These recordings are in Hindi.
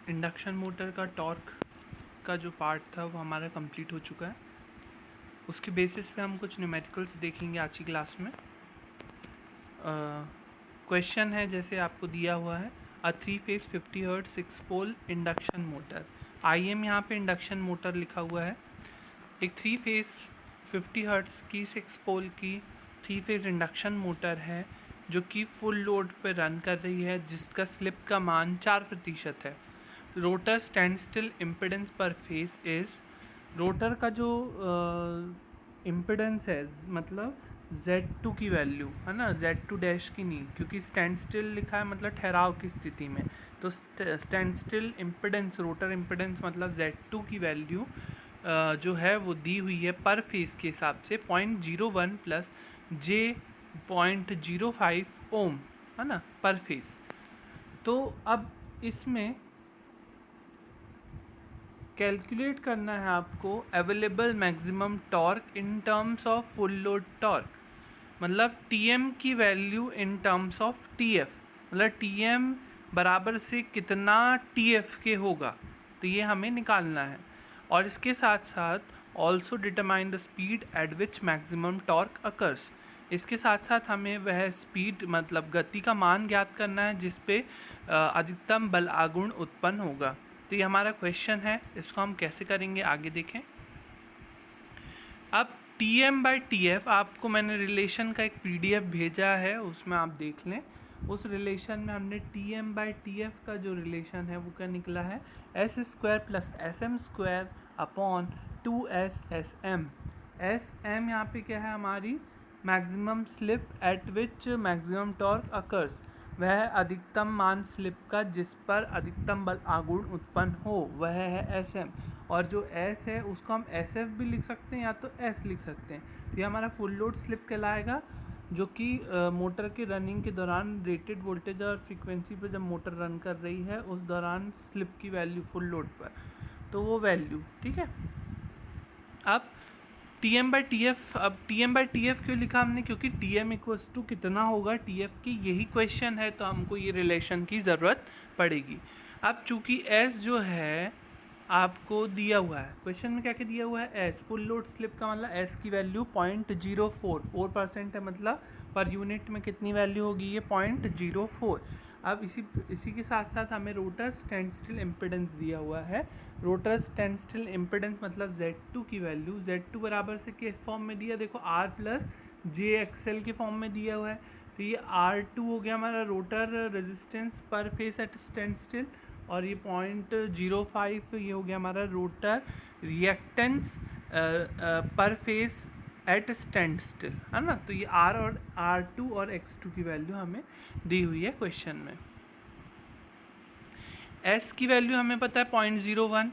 इंडक्शन मोटर का टॉर्क का जो पार्ट था वो हमारा कंप्लीट हो चुका है। उसके बेसिस पे हम कुछ न्यूमेरिकल्स देखेंगे आज की क्लास में। क्वेश्चन है जैसे आपको दिया हुआ है, अ 3 फेज 50 हर्ट्ज 6 पोल इंडक्शन मोटर। IM यहाँ पे इंडक्शन मोटर लिखा हुआ है। एक 3 फेज 50 हर्ट्ज की 6 पोल की 3 फेज इंडक्शन मोटर है जो कि फुल लोड पे रन कर रही है, जिसका स्लिप का मान 4% है। रोटर स्टैंड स्टिल इम्पिडेंस पर फेज इज, रोटर का जो इम्पिडेंस है मतलब Z2 की वैल्यू है ना, Z2 डैश की नहीं, क्योंकि स्टैंड स्टिल लिखा है मतलब ठहराव की स्थिति में। तो stand still impedance, rotor impedance मतलब Z2 की वैल्यू जो है वो दी हुई है पर फेस के हिसाब से 0.01 प्लस J 0.05 ओम है ना पर फेस। तो अब इसमें कैलकुलेट करना है आपको available maximum torque in terms of full load torque, मतलब TM की value in terms of TF, मतलब TM बराबर से कितना TF के होगा, तो ये हमें निकालना है। और इसके साथ साथ also determine the speed at which maximum torque occurs, इसके साथ साथ हमें वह स्पीड मतलब गति का मान ज्ञात करना है जिस पे अधिकतम बल आघूर्ण उत्पन्न होगा। तो ये हमारा क्वेश्चन है, इसको हम कैसे करेंगे आगे देखें। अब TM/TF आपको मैंने रिलेशन का एक PDF भेजा है, उसमें आप देख लें। उस रिलेशन में हमने TM/TF का जो रिलेशन है वो क्या निकला है, S² + SM² upon 2SSM। SM यहाँ पे क्या है हमारी maximum slip eight which maximum torque occurs, वह अधिकतम मान स्लिप का जिस पर अधिकतम बल आघूर्ण उत्पन्न हो वह है SM। और जो S है उसको हम SF भी लिख सकते हैं या तो S लिख सकते हैं। तो ये हमारा फुल लोड स्लिप कहलाएगा, जो कि मोटर के रनिंग के दौरान रेटेड वोल्टेज और फ्रीक्वेंसी पर जब मोटर रन कर रही है उस दौरान स्लिप की वैल्यू फुल लोड पर, तो वो वैल्यू ठीक है। अब TM/TF, अब TM/TF क्यों लिखा हमने, क्योंकि TM इक्वल्स टू कितना होगा TF की, यही क्वेश्चन है, तो हमको ये रिलेशन की ज़रूरत पड़ेगी। अब चूंकि S जो है आपको दिया हुआ है क्वेश्चन में, क्या क्या दिया हुआ है, S फुल लोड स्लिप का मतलब S की वैल्यू 0.04 है, मतलब पर यूनिट में कितनी वैल्यू होगी ये 0.04। अब इसी के साथ साथ हमें रोटर स्टैंड स्टिल इम्पिडेंस दिया हुआ है। रोटर स्टैंड स्टिल इम्पिडेंस मतलब Z2 की वैल्यू, Z2 बराबर से किस फॉर्म में दिया, देखो R + JXL के फॉर्म में दिया हुआ है। तो ये R2 हो गया हमारा रोटर रेजिस्टेंस पर फेस एट स्टैंड स्टिल, और ये 0.05 ये हो गया हमारा रोटर रिएक्टेंस पर फेस एट स्टैंड स्टिल, है ना। तो ये R और R2 और X2 की वैल्यू हमें दी हुई है क्वेश्चन में। S की वैल्यू हमें पता है 0.01।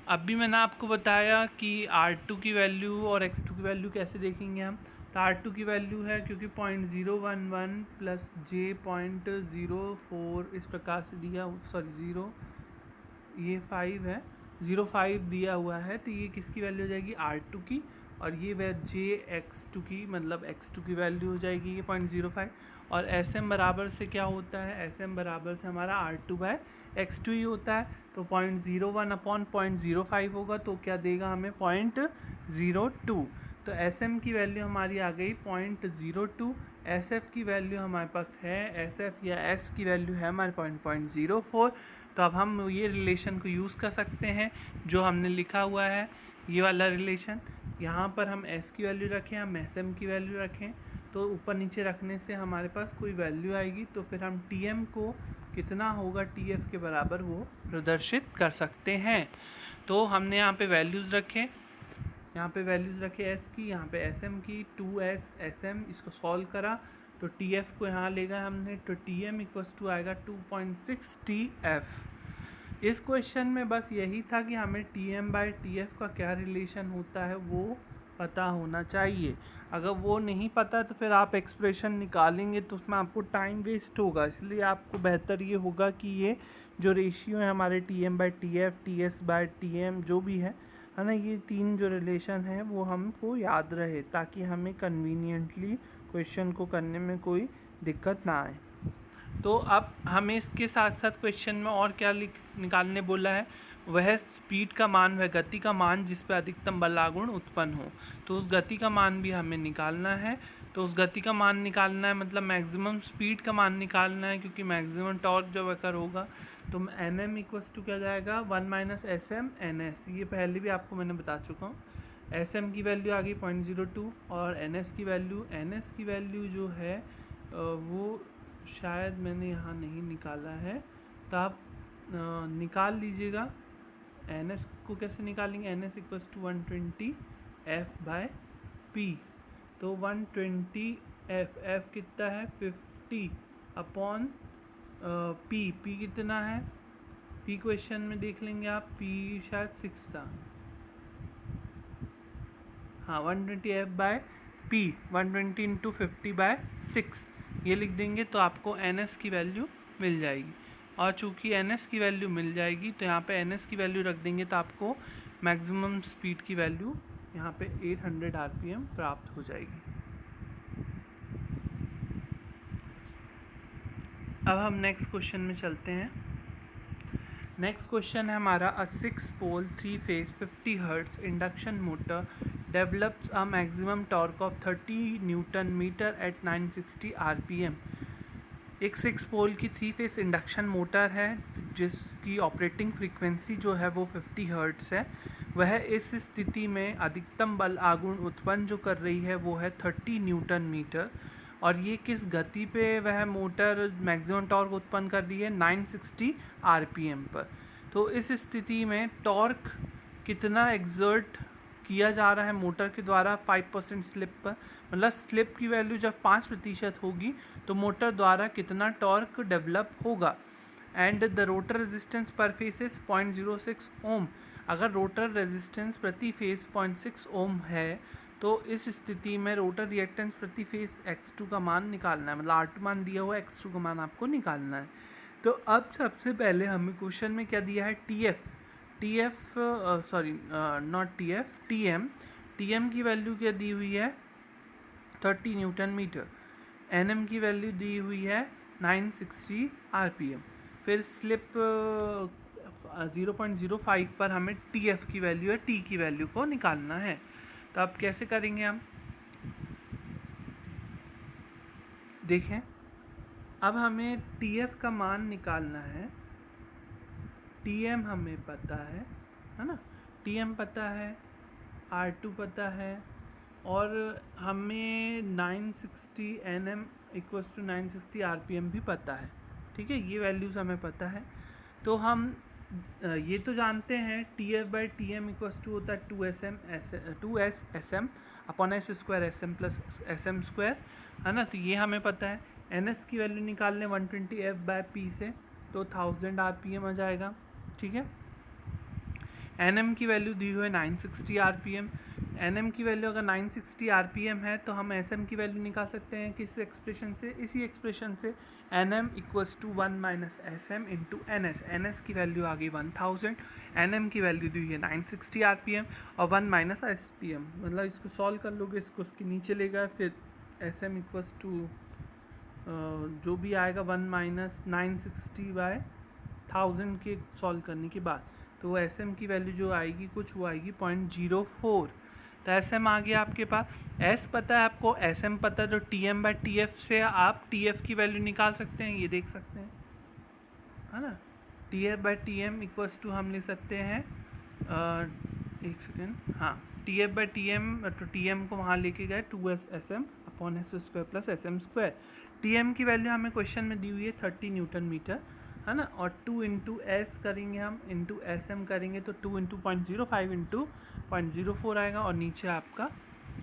अभी मैंने आपको बताया कि R2 की वैल्यू और X2 की वैल्यू कैसे देखेंगे हम। तो R2 की वैल्यू है क्योंकि 0.011 प्लस J 0.04 इस प्रकार से दिया, सॉरी 0 ये 5 है, 0.5 दिया हुआ है, तो ये किसकी वैल्यू हो जाएगी R2 की, और ये वह JX2 की मतलब X2 की वैल्यू हो जाएगी ये 0.05। और SM बराबर से क्या होता है, SM बराबर से हमारा R2/X2 ही होता है। तो 0.01 अपॉन 0.05 होगा तो क्या देगा हमें 0.02। तो SM की वैल्यू हमारी आ गई 0.02। SF की वैल्यू हमारे पास है, SF या S की वैल्यू है हमारे 0.04। तो अब हम ये रिलेशन को यूज़ कर सकते हैं जो हमने लिखा हुआ है, ये वाला रिलेशन। यहाँ पर हम S की वैल्यू रखें, हम SM की वैल्यू रखें, तो ऊपर नीचे रखने से हमारे पास कोई वैल्यू आएगी, तो फिर हम TM को कितना होगा TF के बराबर वो प्रदर्शित कर सकते हैं। तो हमने यहाँ पे वैल्यूज़ रखे, यहाँ पे वैल्यूज़ रखे S की, यहाँ पे SM की, 2S SM, इसको सॉल्व करा तो TF को यहाँ ले गए हमने, तो TM इक्वल्स टू आएगा 2.6 TF। इस क्वेश्चन में बस यही था कि हमें TM/TF का क्या रिलेशन होता है वो पता होना चाहिए। अगर वो नहीं पता तो फिर आप एक्सप्रेशन निकालेंगे तो उसमें आपको टाइम वेस्ट होगा, इसलिए आपको बेहतर ये होगा कि ये जो रेशियो है हमारे TM/TF TS/TM जो भी है ना, ये तीन जो रिलेशन है वो हमको याद रहे ताकि हमें कन्वीनियंटली क्वेश्चन को करने में कोई दिक्कत ना आए। तो अब हमें इसके साथ साथ क्वेश्चन में और क्या निकालने बोला है, वह स्पीड का मान, वह गति का मान जिस पर अधिकतम बल आघूर्ण उत्पन्न हो। तो उस गति का मान भी हमें निकालना है। तो उस गति का मान निकालना है मतलब मैक्सिमम स्पीड का मान निकालना है, क्योंकि मैक्सिमम टॉर्क जब अकर होगा तो एम एम इक्वस टू क्या जाएगा 1 minus s m n s. ये पहले भी आपको मैंने बता चुका हूँ। एस एम की वैल्यू आ गई 0.02 और एन एस की वैल्यू जो है वो शायद मैंने यहाँ नहीं निकाला है, तो आप निकाल लीजिएगा। एन एस को कैसे निकालेंगे, n s equals to 120 f by p. तो 120 एफ कितना है 50 अपॉन पी कितना है, पी क्वेश्चन में देख लेंगे आप, पी शायद 6 था। हाँ 120 f by p 120 into 50 by 6 ये लिख देंगे तो आपको एन एस की वैल्यू मिल जाएगी। और चूँकि एन एस की वैल्यू मिल जाएगी तो यहाँ पे एन एस की वैल्यू रख देंगे तो आपको मैक्सिमम स्पीड की वैल्यू यहाँ पे 800 आरपीएम प्राप्त हो जाएगी। अब हम नेक्स्ट क्वेश्चन में चलते हैं। नेक्स्ट क्वेश्चन है हमारा, a 6 pole 3 phase 50 hertz induction motor develops a maximum torque of 30 newton metre at 960 RPM. एक 6 पोल की 3 फेज इंडक्शन मोटर है जिसकी ऑपरेटिंग फ्रीक्वेंसी जो है वो 50 हर्ट्ज है। वह इस स्थिति में अधिकतम बल आघूर्ण उत्पन्न जो कर रही है वो है 30 न्यूटन मीटर। और ये किस गति पे वह मोटर मैक्सिमम टॉर्क उत्पन्न कर रही है, 960 आरपीएम पर। तो इस स्थिति में टॉर्क कितना एग्जर्ट किया जा रहा है मोटर के द्वारा 5% स्लिप पर, मतलब स्लिप की वैल्यू जब 5% होगी तो मोटर द्वारा कितना टॉर्क डेवलप होगा। एंड द रोटर रेजिस्टेंस पर फेस इज 0.06 ओम। अगर रोटर रेजिस्टेंस प्रति फेस 0.6 ओम है तो इस स्थिति में रोटर रिएक्टेंस प्रति फेस x2 का मान निकालना है, मतलब R2 मान दिया हुआ है, x2 का मान आपको निकालना है। तो अब सबसे पहले हमें क्वेश्चन में क्या दिया है, टीएम की वैल्यू क्या दी हुई है 30 न्यूटन मीटर, एनएम की वैल्यू दी हुई है 960 आरपीएम। फिर स्लिप 0.05 पर हमें टीएफ की वैल्यू है, टी की वैल्यू को निकालना है। तो अब कैसे करेंगे हम, देखें अब हमें टीएफ का मान निकालना है। टीएम हमें पता है ना, टीएम पता है, R2 पता है, और हमें 960 एनएम इक्वल्स टू 960 आरपीएम भी पता है। ठीक है, ये वैल्यूज़ हमें पता है। तो हम ये तो जानते हैं t F by T M equals to होता है 2s s M upon S square s m plus S M square, है ना। तो ये हमें पता है। एन एस की वैल्यू निकाल लें 120 एफ बाय पी से तो 1000 आरपीएम आ जाएगा। ठीक है, एन एम की वैल्यू दी हुई है 960 आरपीएम। एन एम की वैल्यू अगर 960 आरपीएम है तो हम एस एम की वैल्यू निकाल सकते हैं किस एक्सप्रेशन से, इसी एक्सप्रेशन से, n m equals to 1 minus s m into n s. N s की वैल्यू आ गई 1000, एन एम की वैल्यू दी हुई है 960 आरपीएम और 1 माइनस एस पी एम, मतलब इसको सॉल्व कर लोगे, इसको उसके नीचे लेगा, फिर एस एम इक्वल्स टू जो भी आएगा 1 माइनस 960 बाय 1000 के सॉल्व करने के बाद, तो एस एम की वैल्यू जो आएगी कुछ वो आएगी 0.04। तो एस एम आ गया आपके पास। एस पता है आपको, एस एम पता है, तो t M by T F से आप टी एफ की वैल्यू निकाल सकते हैं, ये देख सकते हैं, है ना। T F by T M equals to हम लिख सकते हैं एक सेकेंड, हाँ, t F by T m, तो टी एम को वहाँ लेके गए 2s s M upon S square plus S M square. T m की वैल्यू हमें क्वेश्चन में दी हुई है 30 न्यूटन मीटर, है ना, और 2 इंटू एस करेंगे हम, इंटू एस एम करेंगे तो 2 इंटू 0.05 इंटू 0.04 आएगा और नीचे आपका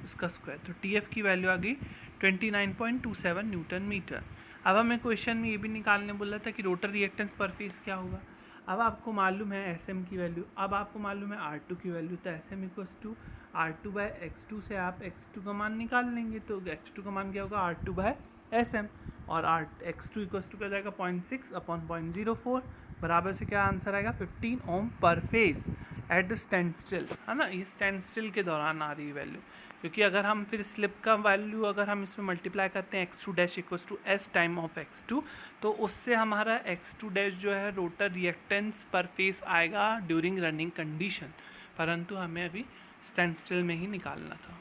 इसका स्क्वायर। तो टी एफ की वैल्यू आ गई 29.27 न्यूटन मीटर। अब हमें क्वेश्चन में ये भी निकालने बोला था कि रोटर रिएक्टेंस पर फेस क्या होगा। अब आपको मालूम है एस एम की वैल्यू, अब आपको मालूम है R2 की वैल्यू, तो s m equals to R2 by X2 से आप X2 का मान निकाल लेंगे, तो X2 का मान क्या होगा R2 बाय एस एम, और X2 इक्वल्स टू क्या जाएगा 0.6 अपॉन 0.04, बराबर से क्या आंसर आएगा 15 ओम पर फेज। एट स्टैंड स्टिल, है ना, ये स्टैंड स्टिल के दौरान आ रही है वैल्यू, क्योंकि अगर हम फिर स्लिप का वैल्यू अगर हम इसमें मल्टीप्लाई करते हैं x2 dash equals to s time of x2, तो उससे हमारा x2 डैश जो है रोटर रिएक्टेंस पर फेस आएगा ड्यूरिंग रनिंग कंडीशन, परंतु हमें अभी स्टैंड स्टिल में ही निकालना था।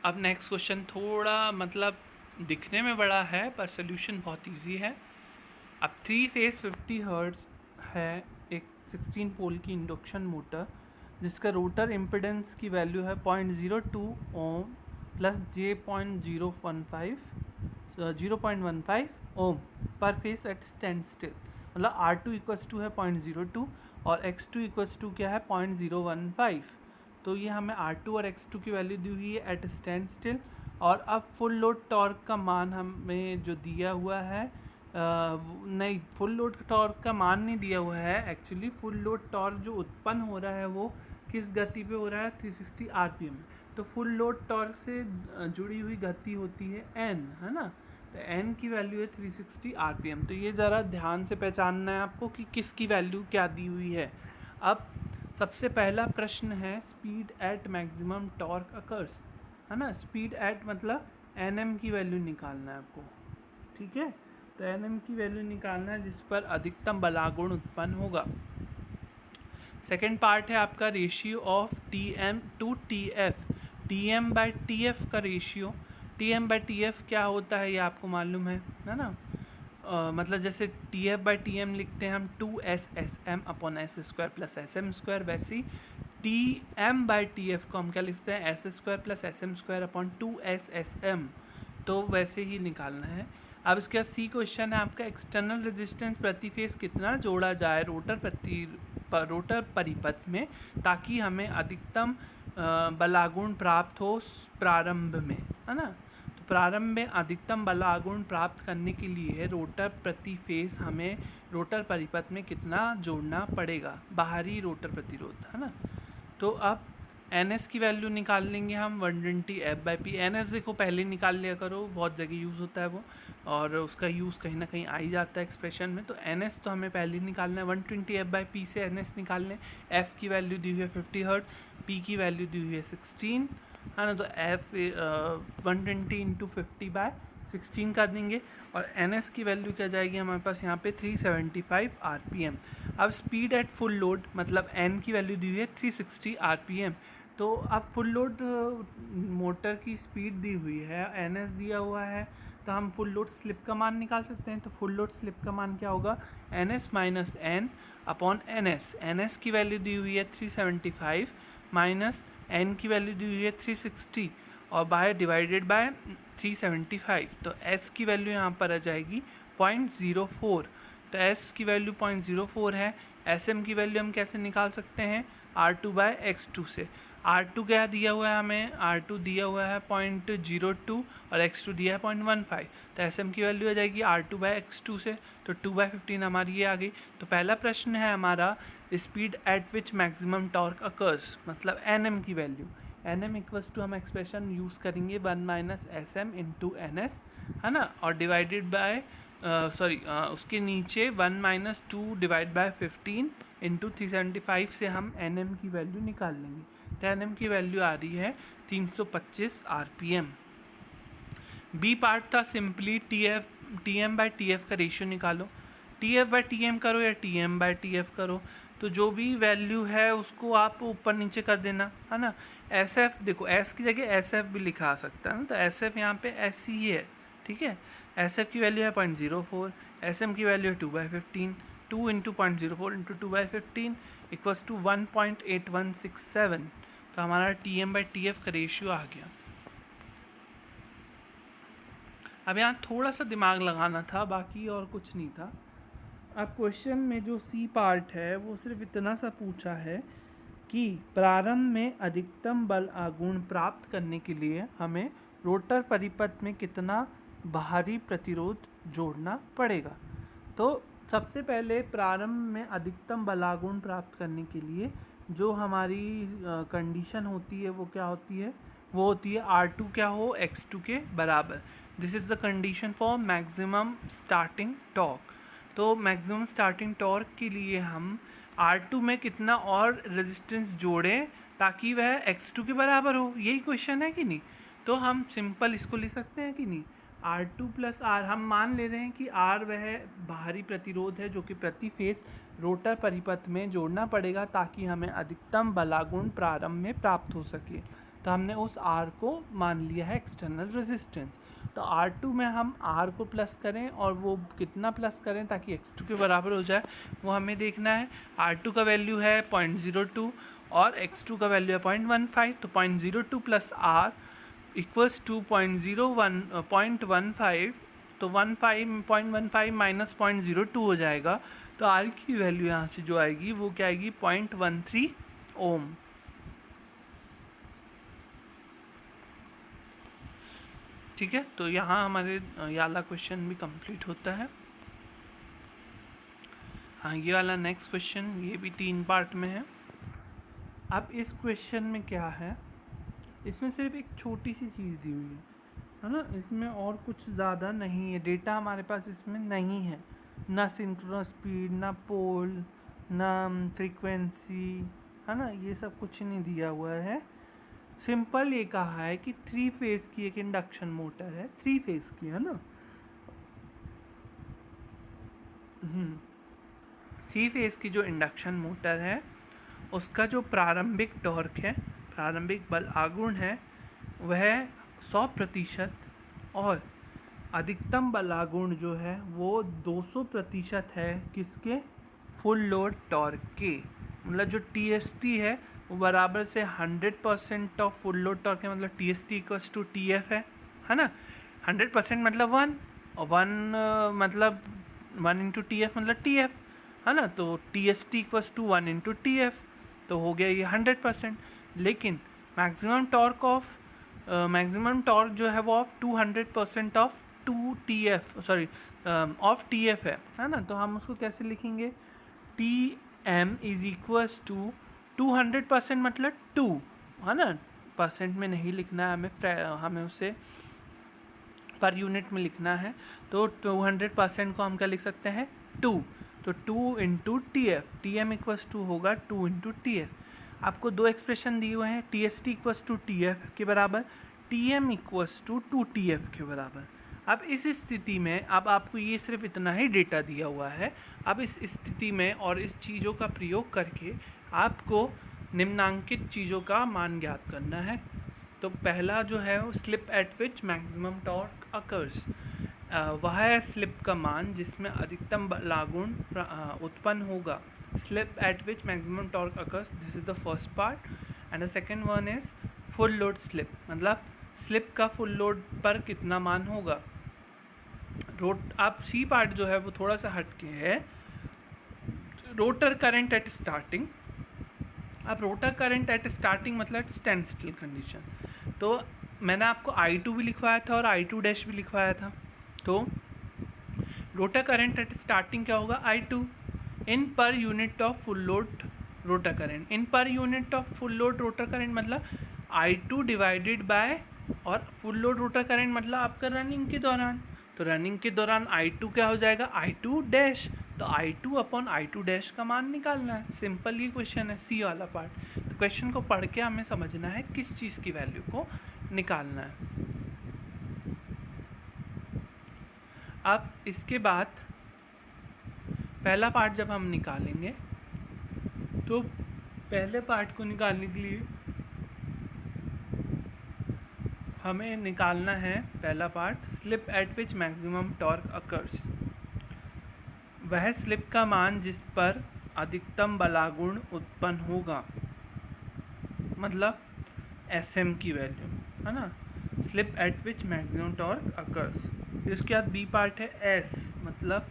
अब नेक्स्ट क्वेश्चन थोड़ा मतलब दिखने में बड़ा है पर सोल्यूशन बहुत इजी है। अब 3 फेज 50 हर्ट्ज है एक 16 पोल की इंडक्शन मोटर जिसका रोटर इम्पिडेंस की वैल्यू है 0.02 ओम प्लस J0.15 ओम पर फेस एट स्टैंड स्टिल, मतलब R2 इक्वल्स टू है 0.02 और X2 इक्वल्स टू क्या है 0.015। तो ये हमें R2 और X2 की वैल्यू दी हुई है एट स्टैंड स्टिल। और अब फुल लोड टॉर्क का मान हमें जो दिया हुआ है नहीं, फुल लोड टॉर्क का मान नहीं दिया हुआ है एक्चुअली। फुल लोड टॉर्क जो उत्पन्न हो रहा है वो किस गति पे हो रहा है, 360 आरपीएम। तो फुल लोड टॉर्क से जुड़ी हुई गति होती है एन, है ना, तो एन की वैल्यू है 360 आरपीएम। तो ये ज़रा ध्यान से पहचानना है आपको कि किसकी वैल्यू क्या दी हुई है। अब सबसे पहला प्रश्न है speed at maximum torque occurs, है ना, स्पीड एट मतलब एन की वैल्यू निकालना है आपको, ठीक है। तो एन की वैल्यू निकालना है जिस पर अधिकतम बलागुण उत्पन्न होगा। सेकेंड पार्ट है आपका ratio of T M to T F, T M by T F का ratio. T M by T F क्या होता है ये आपको मालूम है ना। मतलब जैसे T F by T M लिखते हैं हम 2s/s/m upon S square plus S M square, वैसे ही T M by T F को हम क्या लिखते हैं S square plus S M square upon 2s/s/m, तो वैसे ही निकालना है। अब इसके बाद सी क्वेश्चन है आपका एक्सटर्नल रेजिस्टेंस प्रति फेस कितना जोड़ा जाए रोटर परिपथ में ताकि हमें अधिकतम बलागुण प्राप्त हो प्रारंभ में, है ना। तो प्रारंभ में अधिकतम बलागुण प्राप्त करने के लिए रोटर प्रति फेस हमें रोटर परिपथ में कितना जोड़ना पड़ेगा, बाहरी रोटर प्रतिरोध, है ना। तो अब एन की वैल्यू निकाल लेंगे हम 120 F/P। एन देखो पहले निकाल लिया करो, बहुत जगह यूज़ होता है वो, और उसका यूज़ कहीं ना कहीं आ ही जाता है एक्सप्रेशन में। तो एन तो हमें पहले निकालना है, 120 F/P से एन निकाल लें। एफ़ की वैल्यू दी हुई है 50 हर्ट्ज, पी की वैल्यू दी हुई है 16, है ना। तो एफ 120 इंटू 50/16 कर देंगे और एन की वैल्यू क्या जाएगी हमारे पास यहाँ पे 375 RPM। अब स्पीड एट फुल लोड मतलब एन की वैल्यू दी हुई है 360 RPM। तो अब फुल लोड मोटर की स्पीड दी हुई है, एन दिया हुआ है, तो हम फुल लोड स्लिप का मान निकाल सकते हैं। तो फुल लोड स्लिप का मान क्या होगा, n s minus n upon n s की वैल्यू दी हुई है 375 माइनस एन की वैल्यू दी हुई है 360 और बाय डिवाइडेड बाय 375। तो एस की वैल्यू यहाँ पर आ जाएगी 0.04। तो एस की वैल्यू 0.04 है। एस एम की वैल्यू हम कैसे निकाल सकते हैं, R2/X2 से। R2 क्या दिया हुआ है हमें, R2 दिया हुआ है 0.02 और X2 दिया है 0.15। तो एस एम की वैल्यू आ जाएगी R2/X2 से, तो 2/15 हमारी ये आ गई। तो पहला प्रश्न है हमारा speed at which maximum torque occurs, मतलब एन एम की value. N m equals to हम एक्सप्रेशन यूज़ करेंगे 1 minus s m into n s, है ना, और डिवाइडेड बाय उसके नीचे 1 माइनस 2 डिवाइड बाय 15 इंटू 375 से हम एन एम की वैल्यू निकाल लेंगे। तो एन एम की वैल्यू आ रही है 325 RPM। बी पार्ट था simply t M by T F का रेशियो निकालो। T F by T m करो या t M by T f करो, तो जो भी वैल्यू है उसको आप ऊपर नीचे कर देना, है ना। एस एफ देखो, एस की जगह एस एफ भी लिखा सकता है ना, तो एस एफ यहाँ पे एस ही है, ठीक है। एस एफ की वैल्यू है 0.04, एस एम की वैल्यू है 2/15, 2 इंटू 0.04 इंटू 2/15 इक्वल्स टू 1.8167। तो हमारा t M by T F का रेशियो आ गया। अब यहाँ थोड़ा सा दिमाग लगाना था, बाकी और कुछ नहीं था। अब क्वेश्चन में जो सी पार्ट है वो सिर्फ इतना सा पूछा है कि प्रारंभ में अधिकतम बल आघूर्ण प्राप्त करने के लिए हमें रोटर परिपथ में कितना बाहरी प्रतिरोध जोड़ना पड़ेगा। तो सबसे पहले प्रारंभ में अधिकतम बलागुण प्राप्त करने के लिए जो हमारी कंडीशन होती है वो क्या होती है, वो होती है R2 क्या हो X2 के बराबर। This is the condition for maximum starting torque. तो मैक्सिमम स्टार्टिंग टॉर्क के लिए हम R2 में कितना और रेजिस्टेंस जोड़ें ताकि वह X2 के बराबर हो, यही क्वेश्चन है कि नहीं। तो हम सिंपल इसको लिख सकते हैं कि नहीं, R2 प्लस R, हम मान ले रहे हैं कि R वह बाहरी प्रतिरोध है जो कि प्रति फेस रोटर परिपथ में जोड़ना पड़ेगा ताकि हमें अधिकतम बलागुण प्रारंभ में प्राप्त हो सके। तो हमने उस R को मान लिया है एक्सटर्नल रेजिस्टेंस। तो R2 में हम R को प्लस करें और वो कितना प्लस करें ताकि X2 के बराबर हो जाए, वो हमें देखना है। R2 का वैल्यू है 0.02 और X2 का वैल्यू है 0.15। तो 0.02 प्लस R इक्वल्स टू 0.15। तो 0.15 माइनस 0.02 हो जाएगा। तो R की वैल्यू यहाँ से जो आएगी वो क्या आएगी, 0.13 ओम। ठीक है, तो यहाँ हमारे ये वाला क्वेश्चन भी कंप्लीट होता है। हाँ, ये वाला नेक्स्ट क्वेश्चन, ये भी 3 पार्ट में है। अब इस क्वेश्चन में क्या है, इसमें सिर्फ एक छोटी सी चीज़ दी हुई है ना, इसमें और कुछ ज़्यादा नहीं है, डेटा हमारे पास इसमें नहीं है, ना सिंक्रोनस स्पीड, ना पोल, ना फ्रीक्वेंसी, है ना, ये सब कुछ नहीं दिया हुआ है। सिंपल ये कहा है कि 3 फेज की एक इंडक्शन मोटर है, 3 फेज की, है ना। 3 फेज की जो इंडक्शन मोटर है उसका जो प्रारंभिक टॉर्क है, प्रारंभिक बल आघूर्ण है, वह 100% और अधिकतम बल आघूर्ण जो है वो 200% है। किसके, फुल लोड टॉर्क के। मतलब जो TST है वो बराबर से 100% ऑफ फुल लोड टॉर्क है, मतलब TST इक्वल्स टू TF है ना। 100% मतलब 1 और 1 मतलब 1 इंटू TF मतलब TF, है ना। तो TST equals to 1 into TF, तो हो गया ये 100%। लेकिन मैक्सिमम टॉर्क जो है वो of 200% of 2TF, sorry of TF है ना। तो हम उसको कैसे लिखेंगे, TM इज इक्वल्स टू 200% मतलब 2, है ना। परसेंट में नहीं लिखना है हमें उसे पर यूनिट में लिखना है। तो 200% को हम क्या लिख सकते हैं, 2। तो 2 into TF, TM equals to होगा 2 इंटू TF। आपको 2 एक्सप्रेशन दिए हुए हैं, TST इक्वल्स टू TF के बराबर, TM इक्वल्स टू 2TF के बराबर। अब इस स्थिति में, अब आपको ये सिर्फ इतना ही डेटा दिया हुआ है। अब इस स्थिति में और इस चीज़ों का प्रयोग करके आपको निम्नांकित चीज़ों का मान ज्ञात करना है। तो पहला जो है वो slip eight which maximum torque occurs, वह है स्लिप का मान जिसमें अधिकतम लागुण उत्पन्न होगा। Slip eight which maximum torque occurs, this is the first part. And the second one is full load slip, मतलब स्लिप का फुल लोड पर कितना मान होगा। आप सी पार्ट जो है वो थोड़ा सा हटके है, रोटर करंट एट स्टार्टिंग। अब रोटर करंट एट स्टार्टिंग मतलब स्टैंड स्टिल कंडीशन। तो मैंने आपको I2 भी लिखवाया था और I2 डैश भी लिखवाया था। तो रोटर करंट एट स्टार्टिंग क्या होगा, I2 in per unit of full load rotor current. In per unit of full load rotor current मतलब I2 डिवाइडेड बाय, और फुल लोड रोटर करंट मतलब आपका रनिंग के दौरान। तो रनिंग के दौरान I2 क्या हो जाएगा, I2 डैश। तो I2 अपॉन I2 डैश का मान निकालना है। सिंपल ये क्वेश्चन है, सी वाला पार्ट। तो क्वेश्चन को पढ़ के हमें समझना है किस चीज़ की वैल्यू को निकालना है। अब इसके बाद पहला पार्ट जब हम निकालेंगे तो पहले पार्ट को निकालने के लिए हमें निकालना है पहला part, slip eight which maximum torque occurs. वह स्लिप का मान जिस पर अधिकतम बलागुण उत्पन्न होगा, मतलब SM की वैल्यू, है ना। Slip eight which maximum torque occurs. इसके बाद बी पार्ट है S, मतलब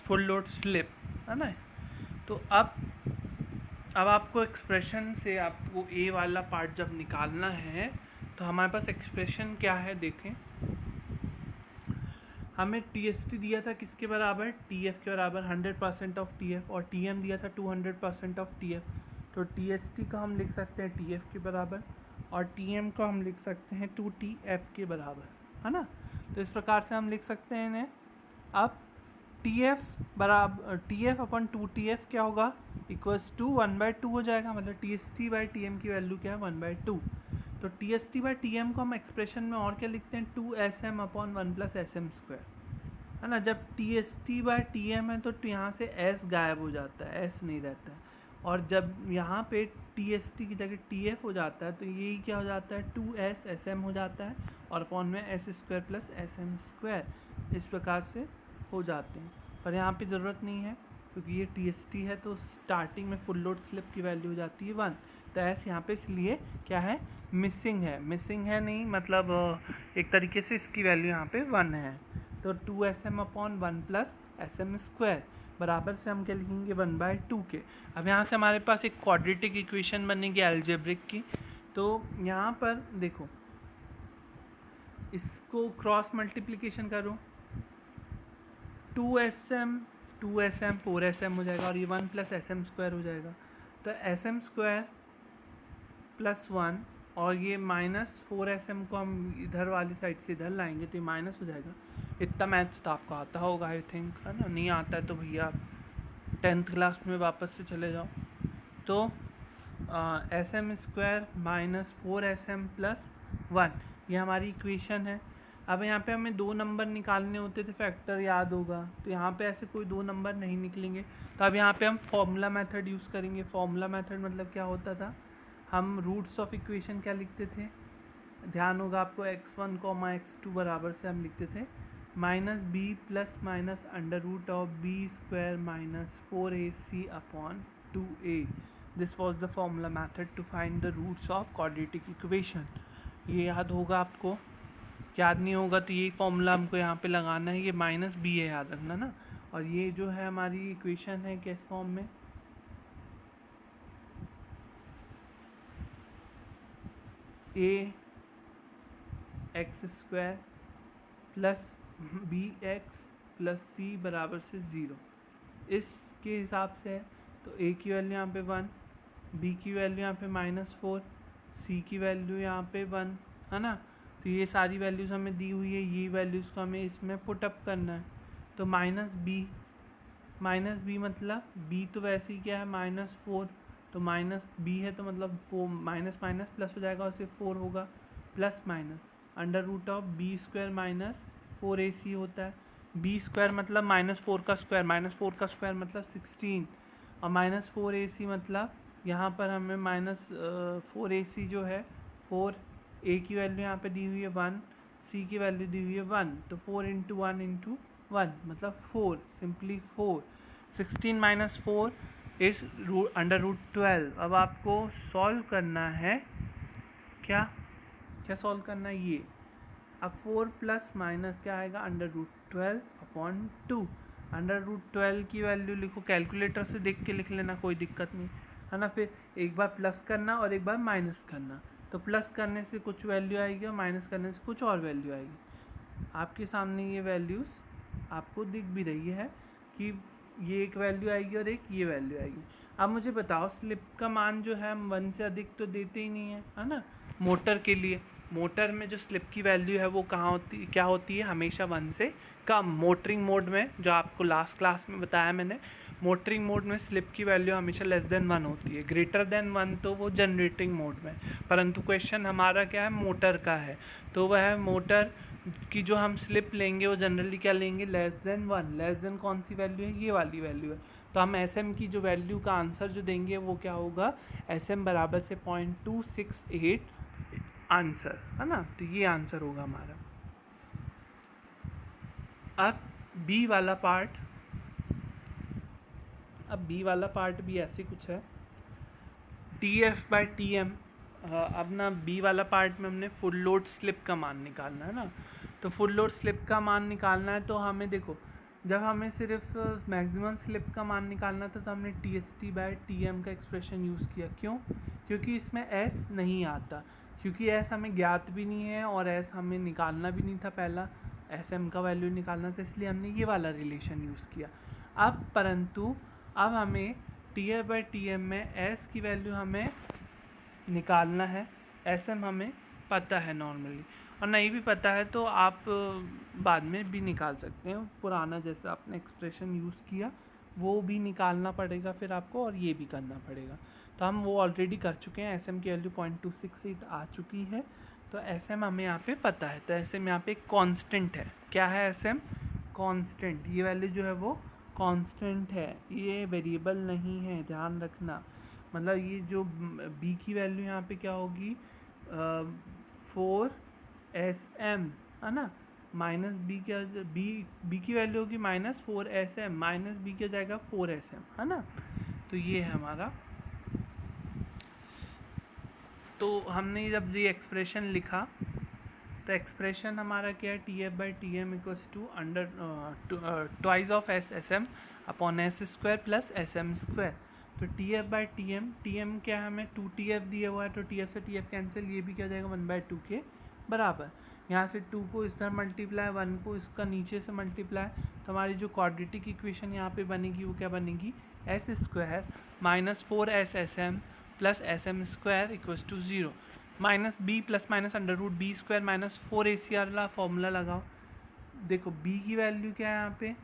फुल लोड स्लिप, है ना। तो अब आपको एक्सप्रेशन से आपको ए वाला पार्ट जब निकालना है तो हमारे पास एक्सप्रेशन क्या है देखें। हमें TST दिया था किसके बराबर, TF के बराबर 100% ऑफ TF, और TM दिया था 200% ऑफ TF। तो TST का हम लिख सकते हैं TF के बराबर और TM को हम लिख सकते हैं 2TF के बराबर, है ना। तो इस प्रकार से हम लिख सकते हैं इन्हें। अब टी एफ बराबर टी एफ अपन 2TF क्या होगा, इक्वल्स टू 1/2 हो जाएगा, मतलब TST/TM की वैल्यू क्या है 1/2। तो TST/TM को हम एक्सप्रेशन में और क्या लिखते हैं 2SM/1 + SM², है ना। जब TST/TM है तो यहाँ से S गायब हो जाता है, S नहीं रहता है, और जब यहाँ पे TST की जगह TF हो जाता है तो यही क्या हो जाता है 2SSM हो जाता है, और अपॉन में S² + SM², इस प्रकार से हो जाते हैं। पर यहाँ पे ज़रूरत नहीं है क्योंकि ये TST है, तो स्टार्टिंग में फुल लोड स्लिप की वैल्यू हो जाती है 1, तो S यहाँ पे इसलिए क्या है मिसिंग है नहीं, मतलब एक तरीके से इसकी वैल्यू यहाँ पे 1 है। तो 2SM/1 + SM² बराबर से हम क्या लिखेंगे 1/2 के। अब यहाँ से हमारे पास एक क्वाड्रेटिक इक्वेशन बनेगी अलजेब्रिक की। तो यहाँ पर देखो, इसको क्रॉस मल्टीप्लिकेशन करो, 2SM 4SM हो जाएगा, और ये 1 + SM² हो जाएगा। तो SM² + 1 और ये -4SM को हम इधर वाली साइड से इधर लाएंगे तो ये माइनस हो जाएगा। इतना मैथ्स तो आपको आता होगा आई थिंक, है ना। नहीं आता है तो भैया 10th क्लास में वापस से चले जाओ। तो SM² - 4SM + 1 ये हमारी इक्वेशन है। अब यहाँ पे हमें 2 नंबर निकालने होते थे, फैक्टर याद होगा, तो यहाँ पे ऐसे कोई 2 नंबर नहीं निकलेंगे। तो अब यहाँ पे हम फॉर्मूला मेथड यूज़ करेंगे। फॉर्मूला मेथड मतलब क्या होता था, हम रूट्स ऑफ इक्वेशन क्या लिखते थे, ध्यान होगा आपको, x1, x2 बराबर से हम लिखते थे -b + (√(b² - 4ac/2a). This was the formula method to find the roots of quadratic equation. ये याद होगा आपको, याद नहीं होगा तो ये फॉर्मूला हमको यहाँ पे लगाना है, ये -b है याद रखना ना। और ये जो है हमारी इक्वेशन है किस फॉर्म में, ax² + bx + c बराबर से 0, इसके हिसाब से है। तो a की वैल्यू यहाँ पे 1, b की वैल्यू यहाँ पे -4, c की वैल्यू यहाँ पे 1, है ना। तो ये सारी वैल्यूज़ हमें दी हुई है, ये वैल्यूज़ को हमें इसमें पुटअप करना है। तो -b मतलब b तो वैसे ही क्या है -4, तो -b है तो मतलब 4 माइनस माइनस प्लस हो जाएगा और सिर्फ 4 होगा, प्लस माइनस (√(b² - 4ac) होता है। b² मतलब -4 का स्क्वायर, -4 का स्क्वायर मतलब 16, और -4ac मतलब यहाँ पर हमें -4ac जो है 4, a की वैल्यू यहाँ पे दी हुई है 1, c की वैल्यू दी हुई है 1, तो 4 × 1 × 1 मतलब 4, सिंपली 4। 16 - 4 इस √12। अब आपको सॉल्व करना है, क्या सॉल्व करना है ये। अब 4 + माइनस क्या आएगा (√12/2). (√12) की वैल्यू लिखो, कैलकुलेटर से देख के लिख लेना, कोई दिक्कत नहीं, है ना। फिर एक बार प्लस करना और एक बार माइनस करना, तो प्लस करने से कुछ वैल्यू आएगी और माइनस करने से कुछ और वैल्यू आएगी। आपके सामने ये वैल्यूज़ आपको दिख भी रही है कि ये एक वैल्यू आएगी और एक ये वैल्यू आएगी। अब मुझे बताओ, स्लिप का मान जो है हम 1 से अधिक तो देते ही नहीं है ना। मोटर के लिए, मोटर में जो स्लिप की वैल्यू है वो क्या होती है, हमेशा 1 से कम। मोटरिंग मोड में, जो आपको लास्ट क्लास में बताया मैंने, मोटरिंग मोड में स्लिप की वैल्यू हमेशा <<1 होती है। (<1 तो वो जनरेटिंग मोड में, परंतु क्वेश्चन हमारा क्या है, मोटर का है। तो वह मोटर की जो हम स्लिप लेंगे वो जनरली क्या लेंगे, (<1). लेस देन कौन सी वैल्यू है, ये वाली वैल्यू है। तो हम SM की जो वैल्यू का आंसर जो देंगे वो क्या होगा, SM बराबर से 0.268 आंसर, है ना। तो ये आंसर होगा हमारा। अब बी वाला पार्ट भी ऐसे कुछ है, TF/TM। अब ना बी वाला पार्ट में हमने फुल लोड स्लिप का मान निकालना है ना। तो फुल लोड स्लिप का मान निकालना है तो हमें देखो, जब हमें सिर्फ मैक्सिमम स्लिप का मान निकालना था तो हमने TST/TM का एक्सप्रेशन यूज़ किया। क्यों? क्योंकि इसमें S नहीं आता, क्योंकि S हमें ज्ञात भी नहीं है और S हमें निकालना भी नहीं था, पहला SM का वैल्यू निकालना था, इसलिए हमने ये वाला रिलेशन यूज़ किया। परंतु अब हमें TF/TM में S की वैल्यू हमें निकालना है, SM हमें पता है नॉर्मली, और नहीं भी पता है तो आप बाद में भी निकाल सकते हैं, पुराना जैसा आपने एक्सप्रेशन यूज़ किया वो भी निकालना पड़ेगा फिर आपको, और ये भी करना पड़ेगा। तो हम वो ऑलरेडी कर चुके हैं, एस एम की वैल्यू 0.268 आ चुकी है। तो एस एम हमें यहाँ पे पता है, तो एस एम यहाँ पे कांस्टेंट है। क्या है एस एम? कांस्टेंट। ये वैल्यू जो है वो कांस्टेंट है, ये वेरिएबल नहीं है, ध्यान रखना। मतलब ये जो बी की वैल्यू यहाँ पे क्या होगी, 4 SM है ना, माइनस बी क्या, बी की वैल्यू होगी -4 SM, माइनस बी क्या जाएगा 4 SM है ना। तो ये है हमारा। तो हमने जब ये एक्सप्रेशन लिखा तो एक्सप्रेशन हमारा क्या है, T F by T M equals to under twice of S M upon S square plus S M square. तो T F by T M क्या है, हमें 2TF दिया हुआ है, तो टी एफ से टी एफ कैंसिल, ये भी क्या जाएगा 1/2 के बराबर। यहाँ से 2 को इधर मल्टीप्लाई, 1 को इसका नीचे से मल्टीप्लाई, तो हमारी जो क्वाड्रेटिक इक्वेशन यहाँ पे बनेगी वो क्या बनेगी, s square -4 SSM plus S M square equals to 0, minus b plus minus under root b square -4AC वाला फॉर्मूला लगाओ। देखो बी की वैल्यू क्या है यहाँ पे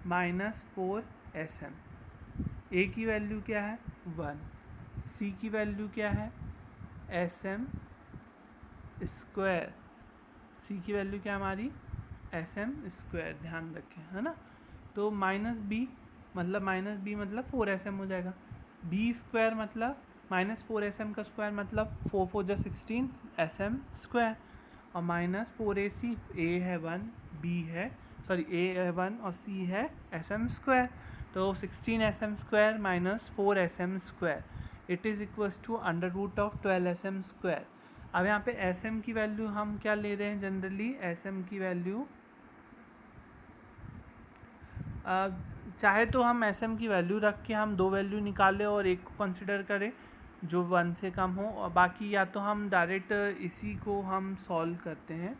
-4 SM, ए की वैल्यू क्या है 1, सी की वैल्यू क्या है SM स्क्वायर, सी की वैल्यू क्या हमारी SM स्क्वायर, ध्यान रखें है ना। तो -b मतलब 4SM हो जाएगा, बी स्क्वायर मतलब -4SM का स्क्वायर मतलब 4 4 16 SM स्क्वायर, और -4AC, ए है 1, बी है ए है 1 और सी है SM स्क्वायर, तो 16 SM square -4 SM square it is equals to under root of 12 SM square. अब यहाँ पे SM की वैल्यू हम क्या ले रहे हैं, जनरली SM की वैल्यू चाहे तो हम SM की वैल्यू रख के हम 2 वैल्यू निकालें और एक को कंसिडर करें जो 1 से कम हो, और बाकी या तो हम डायरेक्ट इसी को हम सॉल्व करते हैं।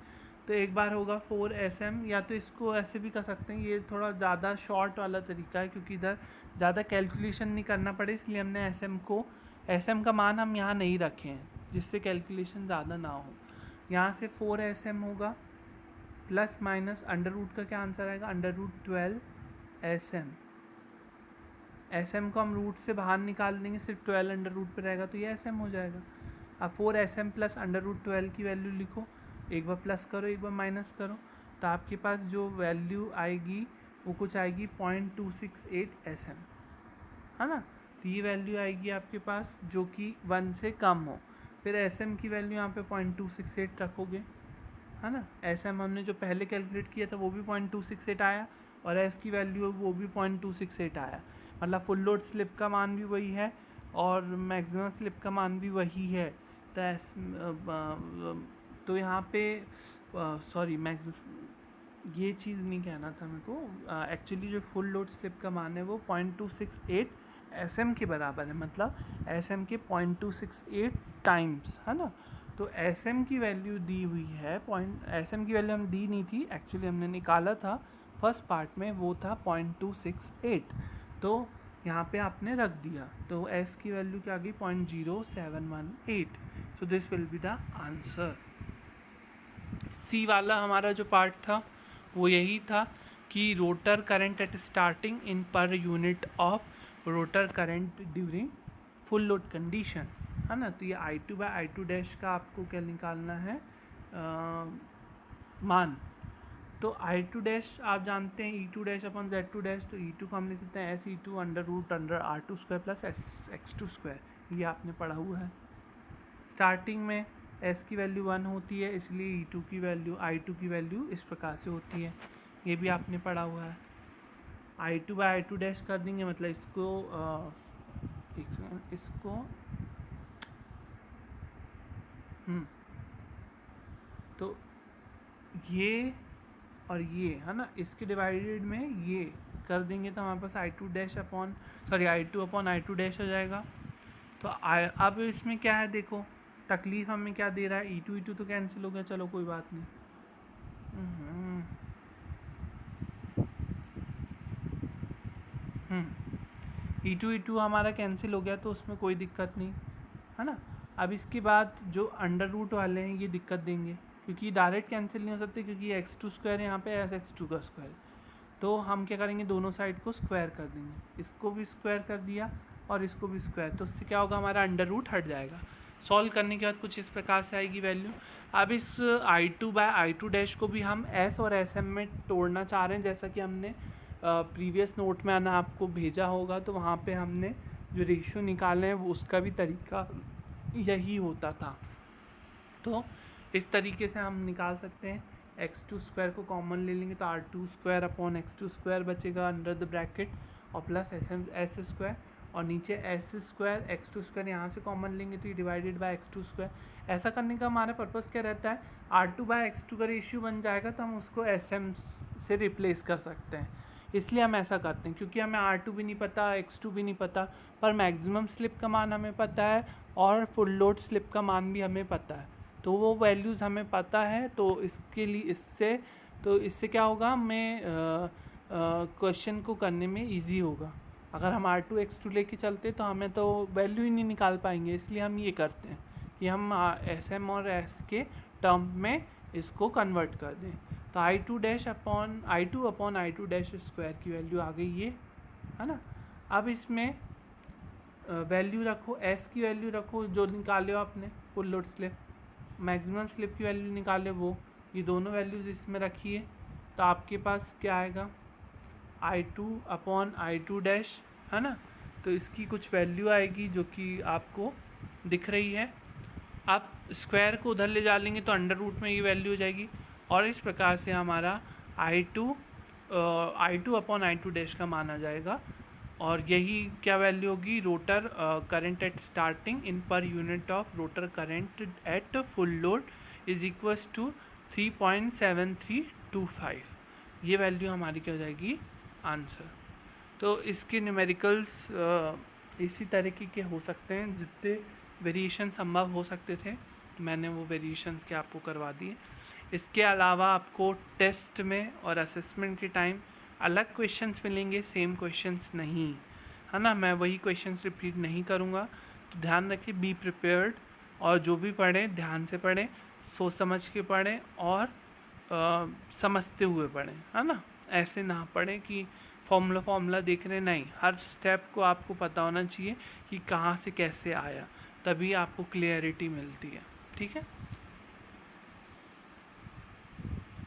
तो एक बार होगा 4SM, या तो इसको ऐसे भी कर सकते हैं, ये थोड़ा ज़्यादा शॉर्ट वाला तरीका है क्योंकि इधर ज़्यादा कैलकुलेशन नहीं करना पड़े, इसलिए हमने SM का मान हम यहाँ नहीं रखे हैं जिससे कैलकुलेशन ज़्यादा ना हो। यहाँ से 4SM होगा प्लस माइनस अंडर रूट का क्या आंसर आएगा, अंडर रूट 12 SM को हम रूट से बाहर निकाल देंगे, सिर्फ 12 अंडर रूट पर रहेगा तो ये SM हो जाएगा। अब 4SM प्लस अंडर रूट 12 की वैल्यू लिखो, एक बार प्लस करो एक बार माइनस करो, तो आपके पास जो वैल्यू आएगी वो कुछ आएगी 0.268 SM है ना। तो ये वैल्यू आएगी आपके पास जो कि 1 से कम हो, फिर SM की वैल्यू यहाँ पे 0.268 रखोगे है ना। SM हमने जो पहले कैलकुलेट किया था वो भी 0.268 आया, और S की वैल्यू वो भी 0.268 आया, मतलब फुल लोड स्लिप का मान भी वही है और मैक्सिमम स्लिप का मान भी वही है। तो यहाँ पे सॉरी ये चीज़ नहीं कहना था मेरे को, एक्चुअली जो फुल लोड स्लिप का मान है वो 0.268 SM के बराबर है, मतलब SM के 0.268 टाइम्स है ना। तो SM की वैल्यू दी हुई है, SM की वैल्यू हम दी नहीं थी, एक्चुअली हमने निकाला था फर्स्ट पार्ट में, वो था 0.268, तो यहाँ पे आपने रख दिया, तो S की वैल्यू क्या आ गई 0.0718, so this will be the answer. C वाला हमारा जो पार्ट था वो यही था कि rotor current at starting in per unit of rotor current during full load condition है ना। तो ये I2/I2 का आपको क्या निकालना है मान। तो I2 आप जानते हैं E2/Z2, तो E2 को हम लिख सकते हैं SE2 under root under R2 square plus SX2 square, ये आपने पढ़ा हुआ है। स्टार्टिंग में S की वैल्यू 1 होती है, इसलिए I2 की वैल्यू इस प्रकार से होती है, ये भी आपने पढ़ा हुआ है। I2/I2 कर देंगे, मतलब इसको तो ये और ये है ना, इसके डिवाइडेड में ये कर देंगे तो हमारे पास I2 हो जाएगा। तो अब इसमें क्या है, देखो तकलीफ हमें क्या दे रहा है, E2 तो कैंसिल हो गया, चलो कोई बात नहीं। E2 हमारा कैंसिल हो गया तो उसमें कोई दिक्कत नहीं है ना। अब इसके बाद जो अंडर रूट वाले हैं ये दिक्कत देंगे, क्योंकि डायरेक्ट कैंसिल नहीं हो सकते, क्योंकि x2² यहाँ पे x2 का स्क्वायर। तो हम क्या करेंगे, दोनों साइड को स्क्वायर कर देंगे, इसको भी स्क्वायर कर दिया और इसको भी स्क्वायर, तो उससे क्या होगा, हमारा अंडर रूट हट जाएगा। सॉल्व करने के बाद कुछ इस प्रकार से आएगी वैल्यू। अब इस I2/I2 को भी हम S और SM में तोड़ना चाह रहे हैं, जैसा कि हमने प्रीवियस नोट में आना आपको भेजा होगा, तो वहाँ पे हमने जो रेशियो निकाले हैं वो उसका भी तरीका यही होता था। तो इस तरीके से हम निकाल सकते हैं। x2² को कॉमन ले लेंगे तो r2² बचेगा अंडर द ब्रैकेट, और प्लस s², और नीचे s² x2² यहाँ से कॉमन लेंगे तो ये डिवाइडेड बाय x2²। ऐसा करने का हमारा पर्पस क्या रहता है, r2/x2 का रेशियो बन जाएगा तो हम उसको sm से रिप्लेस कर सकते हैं, इसलिए हम ऐसा करते हैं। क्योंकि हमें r2 भी नहीं पता, x2 भी नहीं पता, पर मैक्सिमम स्लिप का मान हमें पता है और फुल लोड स्लिप का मान भी हमें पता है, तो वो वैल्यूज़ हमें पता है। तो इसके लिए इससे क्या होगा, हमें क्वेश्चन को करने में इजी होगा। अगर हम r2 x2 लेके चलते तो हमें तो वैल्यू ही नहीं निकाल पाएंगे, इसलिए हम ये करते हैं कि हम sm और s के टर्म में इसको कन्वर्ट कर दें। तो I2/I2² की वैल्यू आ गई ये, है ना। अब इसमें वैल्यू रखो, s की वैल्यू रखो जो निकाले हो आपने full load slip, maximum slip की वैल्यू निकाले वो, ये दोनों वैल्यूज़ इसमें रखिए, तो आपके पास क्या आएगा, I2/I2, है ना। तो इसकी कुछ वैल्यू आएगी जो कि आपको दिख रही है। आप स्क्वायर को उधर ले जा लेंगे तो अंडर रूट में ये वैल्यू हो जाएगी, और इस प्रकार से हमारा I2/I2 का मान आ जाएगा। और यही क्या वैल्यू होगी, rotor current at starting in per unit of rotor current at full load is equals to 3.7325। ये वैल्यू हमारी क्या हो जाएगी, आंसर। तो इसके न्यूमेरिकल्स इसी तरीके के हो सकते हैं, जितने वेरिएशन संभव हो सकते थे मैंने वो वेरिएशंस के आपको करवा दिए। इसके अलावा आपको टेस्ट में और असेसमेंट के टाइम अलग क्वेश्चंस मिलेंगे, सेम क्वेश्चंस नहीं, है ना। मैं वही क्वेश्चंस रिपीट नहीं करूँगा, तो ध्यान रखिए, बी प्रिपेयर्ड, और जो भी पढ़ें ध्यान से पढ़ें, सोच समझ के पढ़ें और समझते हुए पढ़ें, है ना। ऐसे ना पढ़ें कि फॉर्मूला देख रहे, नहीं, हर स्टेप को आपको पता होना चाहिए कि कहाँ से कैसे आया, तभी आपको क्लियरिटी मिलती है। ठीक है।